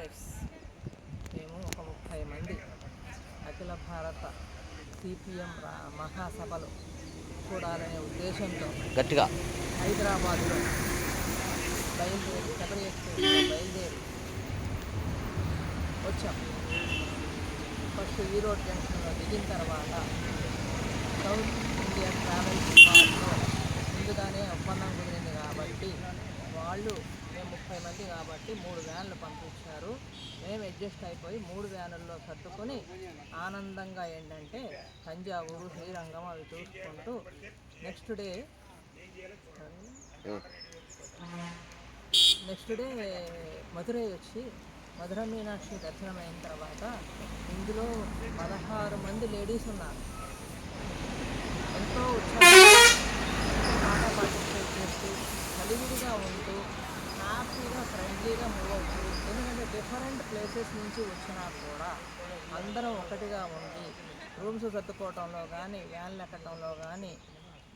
Comrades మేము ఒక 30 మంది అఖిల భారత సిపిఎం మహాసభలు చూడాలనే ఉద్దేశంతో గట్టిగా హైదరాబాద్లో బయలుదేరి శబరి ఎక్స్ప్రెస్లో బయలుదేరి వచ్చాం. ఫస్ట్ ఈరోడ్ జంక్షన్లో దిగిన తర్వాత సౌత్ ఇండియన్ ట్రావెల్స్ వాళ్ళతో ముందుగానే ఒప్పందం కుదిరింది కాబట్టి వాళ్ళు మేము 30 మంది కాబట్టి 3 వ్యాన్లు పంపించారు. మేము అడ్జస్ట్ అయిపోయి 3 వ్యానుల్లో సర్దుకొని ఆనందంగా ఏంటంటే తంజావూరు, శ్రీరంగం అవి చూసుకుంటూ నెక్స్ట్ డే మధురై వచ్చి మధుర మీనాక్షి దర్శనం అయిన తర్వాత ఇందులో 16 మంది లేడీస్ ఉన్నారు. ఎంతో ఉత్సాహంగా బాగా పార్టిసిపేట్ చేస్తూ కలివిడిగా ఉంటూ హ్యాపీగా ఫ్రెండ్లీగా మూవ్ అవుతూ, ఎందుకంటే డిఫరెంట్ ప్లేసెస్ నుంచి వచ్చినా కూడా అందరం ఒకటిగా ఉండి రూమ్స్ సర్దుకోవటంలో కానీ, వ్యాన్లు ఎక్కడంలో కానీ,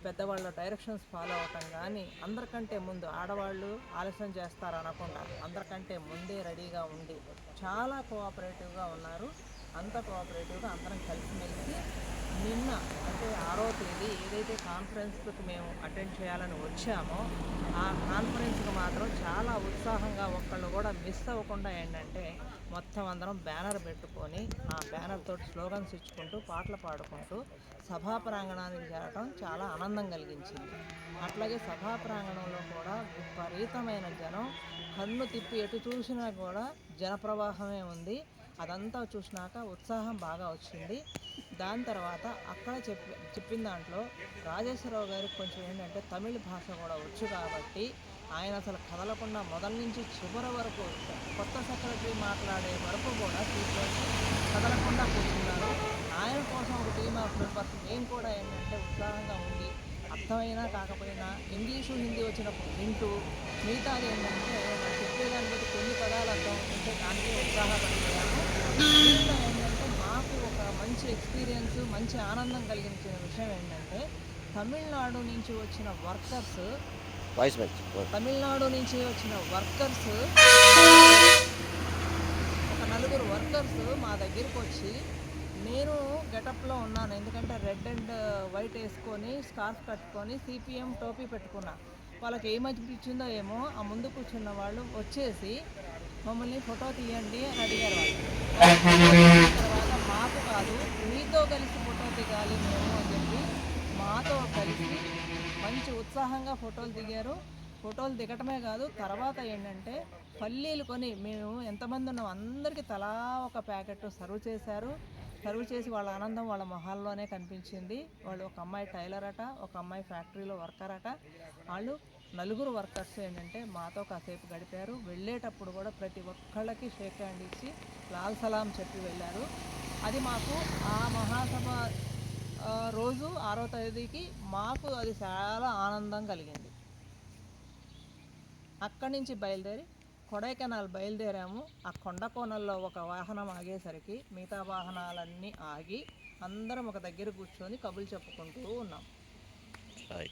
పెద్దవాళ్ళ డైరెక్షన్స్ ఫాలో అవటం కానీ, అందరికంటే ముందు ఆడవాళ్ళు ఆలస్యం చేస్తారు అనకుండా అందరికంటే ముందే రెడీగా ఉండి చాలా కోఆపరేటివ్గా ఉన్నారు. అంత కోఆపరేటివ్గా అందరం కలిసిమెలిసి నిన్న అంటే 6వ తేదీ ఏదైతే కాన్ఫరెన్స్కి మేము అటెండ్ చేయాలని వచ్చామో ఆ కాన్ఫరెన్స్కి మాత్రం చాలా ఉత్సాహంగా ఒక్కళ్ళు కూడా మిస్ అవ్వకుండా ఏంటంటే మొత్తం అందరం బ్యానర్ పెట్టుకొని ఆ బ్యానర్ తోటి స్లోగన్స్ ఇచ్చుకుంటూ పాటలు పాడుకుంటూ సభా ప్రాంగణానికి చేరటం చాలా ఆనందం కలిగించింది. అట్లాగే సభా ప్రాంగణంలో కూడా విపరీతమైన జనం, కన్ను తిప్పి ఎటు చూసినా కూడా జనప్రవాహమే ఉంది. అదంతా చూసినాక ఉత్సాహం బాగా వచ్చింది. దాని తర్వాత అక్కడ చెప్పిన దాంట్లో రాజేశ్వరరావు గారికి కొంచెం ఏంటంటే తమిళ భాష కూడా వచ్చు కాబట్టి ఆయన అసలు కదలకుండా మొదల నుంచి చివరి వరకు కొత్త సెక్రటరీ మాట్లాడే వరకు కూడా సీట్లో కదలకుండా కూర్చున్నారు. ఆయన కోసం ఒక టీమ్ ఆఫ్ మెంబర్స్ మేము కూడా ఏంటంటే ఉత్సాహంగా ఉండి అర్థమైనా కాకపోయినా ఇంగ్లీషు, హిందీ వచ్చినప్పుడు వింటూ మిగతాది ఏంటంటే మనం చెప్పేదాన్ని బట్టి కొన్ని పదాలు అర్థం ఉంటే దానికి ఉత్సాహపడిపోయాము. ఇంకా ఏంటంటే మాకు ఒక మంచి ఎక్స్పీరియన్స్, మంచి ఆనందం కలిగించిన విషయం ఏంటంటే తమిళనాడు నుంచి వచ్చిన వర్కర్స్ ఒక 4 వర్కర్స్ మా దగ్గరికి వచ్చి, నేను గెటప్లో ఉన్నాను ఎందుకంటే రెడ్ అండ్ వైట్ వేసుకొని స్కార్ఫ్ కట్టుకొని సిపిఎం టోపీ పెట్టుకున్నా. వాళ్ళకి ఏమనిపించిందో ఏమో ఆ ముందు కూర్చున్న వాళ్ళు వచ్చేసి మమ్మల్ని ఫోటో తీయండి అని అడిగారు. వాళ్ళు తర్వాత మాకు కాదు మీతో కలిసి ఫోటో దిగాలి మేము అని చెప్పి మాతో కలిసి మంచి ఉత్సాహంగా ఫోటోలు దిగారు. ఫోటోలు దిగటమే కాదు, తర్వాత ఏంటంటే పల్లీలు కొని మేము ఎంతమంది ఉన్నాం అందరికీ తలా ఒక ప్యాకెట్ సర్వ్ చేశారు. సర్వ్ చేసి వాళ్ళ ఆనందం వాళ్ళ మొహాల్లోనే కనిపించింది. వాళ్ళు ఒక అమ్మాయి టైలర్ అట, ఒక అమ్మాయి ఫ్యాక్టరీలో వర్కర్ అట. వాళ్ళు 4 వర్కర్స్ ఏంటంటే మాతో కాసేపు గడిపారు. వెళ్ళేటప్పుడు కూడా ప్రతి ఒక్కళ్ళకి షేక్ హ్యాండ్ ఇచ్చి లాల్ సలాం చెప్పి వెళ్ళారు. అది మాకు ఆ మహాసభ రోజు 6వ తేదీకి మాకు అది చాలా ఆనందం కలిగింది. అక్కడి నుంచి బయలుదేరి కొడైకెనాల్ బయలుదేరాము. ఆ కొండ కోనల్లో ఒక వాహనం ఆగేసరికి మిగతా వాహనాలన్నీ ఆగి అందరం ఒక దగ్గర కూర్చొని కబుర్లు చెప్పుకుంటూ ఉన్నాం.